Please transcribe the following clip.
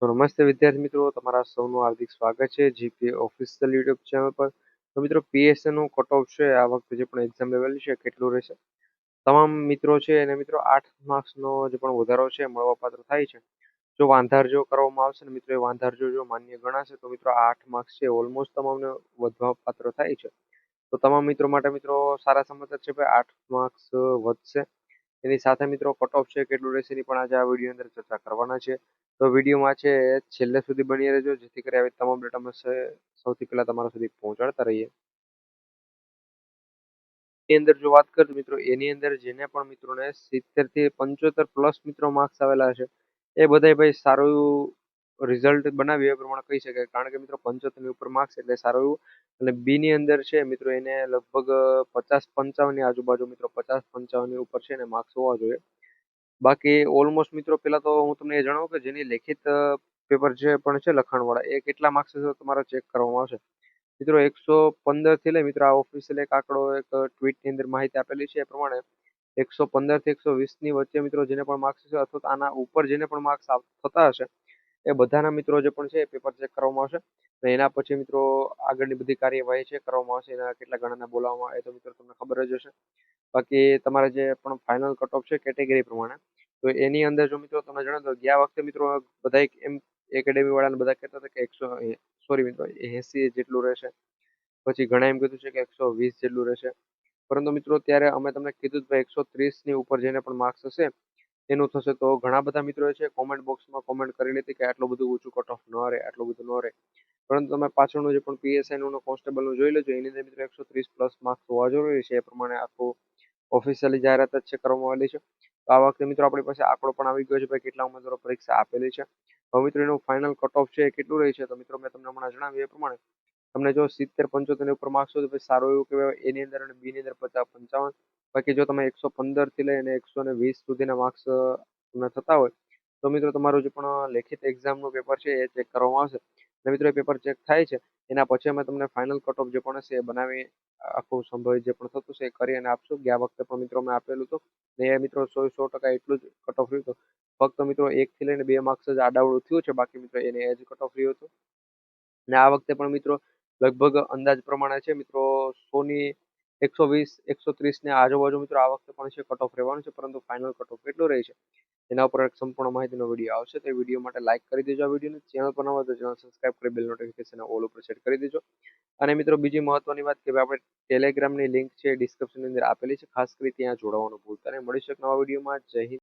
તો નમસ્તે વિદ્યાર્થી મિત્રો, તમારા સૌનું હાર્દિક સ્વાગત છે જીકે ઓફિશિયલ યુટ્યુબ ચેનલ પર. તો મિત્રો પીએસએ નું કટ ઓફ છે આ વખતે જે પણ એક્ઝામ લેવલ છે કેટલું રહેશે. તમામ મિત્રો છે અને મિત્રો 8 માર્ક્સનો જે પણ વધારો છે મળવાપાત્ર થાય છે. જો વાંધારજો કરવામાં આવશે ને મિત્રો એ વાંધારજો જો માન્ય ગણાશે તો મિત્રો 8 માર્ક્સ છે ઓલમોસ્ટ તમામને વધવા પાત્ર થાય છે. તો તમામ મિત્રો માટે મિત્રો સારા સમાચાર છે ભાઈ, 8 માર્ક્સ વધશે. એની સાથે મિત્રો કટ ઓફ છે કેટલું રહેશે એની પણ આજે આ વિડીયો અંદર ચર્ચા કરવાના છે. તો વિડીયોમાં છે છેલ્લે સુધી બની રહેજો જેથી કરી આવી તમામ ડેટા અમે સૌથી પહેલા તમારા સુધી પહોંચાડતા રહીએ. એની અંદર જો વાત કરીએ મિત્રો, એની અંદર જેને પણ મિત્રોને 70 થી 75 પ્લસ મિત્રો માર્ક્સ આવેલા છે એ બધાય ભાઈ સારું એવું રિઝલ્ટ બનાવ્યું એ પ્રમાણે કહી શકાય. કારણ કે મિત્રો 75 ની ઉપર માર્ક્સ એટલે સારું એવું. અને બી ની અંદર છે મિત્રો એને લગભગ 50-55 ની આજુબાજુ મિત્રો 50-55 ની ઉપર છે ને માર્ક્સ હોવા જોઈએ. બાકી ઓલમોસ્ટ મિત્રો પેલા તો હું તમને એ જણાવું કે જેની લેખિત પેપર જે પણ છે લખાણ વાળા એ કેટલા માર્ક્સ છે તમારે ચેક કરવામાં આવશે. મિત્રો 115 થી લઈ મિત્રો આ ઓફિશિયલ એક આંકડો એક ટ્વીટ ની અંદર માહિતી આપેલી છે એ પ્રમાણે 115 થી 120 ની વચ્ચે મિત્રો જેને પણ માર્ક્સ છે અથવા તો આના ઉપર જેને પણ માર્ક્સ થતા હશે એ બધાના મિત્રો જે પણ છે એ પેપર ચેક કરવામાં આવશે. અને એના પછી મિત્રો આગળની બધી કાર્યવાહી છે કરવામાં આવશે. એના કેટલા ગણાના બોલાવવામાં આવે તો મિત્રો તમને ખબર જ હશે. બાકી તમારે જે પણ ફાઇનલ કટ ઓફ છે કેટેગરી પ્રમાણે, તો એની અંદર જો મિત્રો તમને જણાવ તો ગયા વખતે મિત્રો બધા એમ એકેડેમી વાળાને બધા કહેતા હતા કે 100 સોરી મિત્રો 80 જેટલું રહેશે. પછી ઘણા એમ કીધું છે કે 120 જેટલું રહેશે. પરંતુ મિત્રો ત્યારે અમે તમને કીધું ભાઈ 130 ની ઉપર જેને પણ માર્ક્સ હશે એનું થશે. તો ઘણા બધા મિત્રો છે કોમેન્ટ બોક્સમાં કોમેન્ટ કરી હતી કે આટલું બધું ઊંચું કટ ઓફ ન રહે, આટલું બધું ન રહે. પરંતુ તમે પાછળનું જે પણ પીએસઆઈ નું કોન્સ્ટેબલ નું જોઈ લેજો, એની અંદર મિત્રો 130 પ્લસ માર્ક્સ હોવા જરૂરી છે. એ પ્રમાણે આખું ઓફિશિયલી જાહેરાત જ છે કરવામાં આવેલી છે. તો આ વખતે મિત્રો આપણી પાસે આંકડો પણ આવી ગયો છે ભાઈ કેટલા ઉમેદવારો પરીક્ષા આપેલી છે. હવે મિત્રો એનું ફાઇનલ કટ ઓફ છે કેટલું રહે છે તો મિત્રો મેં તમને હમણાં જણાવ્યું એ પ્રમાણે તમને જો 70-75 ની ઉપર માર્ક્સ હોય તો પછી સારું એવું કહેવાય. એની અંદર અને બી ની અંદર 50-55. બાકી જો તમે 115 થી લઈને 120 સુધીના માર્ક્સ તમને થતા હોય તો મિત્રો તમારું જે પણ લેખિત એક્ઝામનું પેપર છે એ ચેક કરવામાં આવશે. અને મિત્રો એ પેપર ચેક થાય છે એના પછી અમે તમને ફાઇનલ કટ ઓફ જે પણ હશે એ બનાવી આખું સંભવિત જે પણ થતું છે એ કરી અને આપશું. ગયા વખતે પણ મિત્રો મેં આપેલું હતું ને એ મિત્રો 100% એટલું જ કટ ઓફ રહ્યું હતું. ફક્ત મિત્રો 1 થી લઈને 2 માર્ક્સ જ આડાવડું થયું છે. બાકી મિત્રો એને એ જ કટ ઓફ રહ્યું હતું. અને આ વખતે પણ મિત્રો લગભગ અંદાજ પ્રમાણે છે મિત્રો 100 ની 120-130 ની આજુબાજુ મિત્રો આ વખતે પણ છે કટ ઓફ રહેવાનું છે. પરંતુ ફાઇનલ કટ ઓફ કેટલું રહે છે એના ઉપર એક સંપૂર્ણ માહિતીનો વિડીયો આવશે. તો એ વિડીયો માટે લાઈક કરી દેજો આ વિડીયોને. ચેનલ પર નવા તો ચેનલ સબસ્ક્રાઇબ કરી બેલ નોટિફિકેશન ઓલ ઉપર સેટ કરી દેજો. અને મિત્રો બીજી મહત્વની વાત કે આપણે ટેલિગ્રામની લિંક છે ડિસ્ક્રિપ્શનની અંદર આપેલી છે. ખાસ કરી ત્યાં જોડાવાનું ભૂલતા નહીં. મળીશું એક નવા વિડીયોમાં. જય હિન્દ.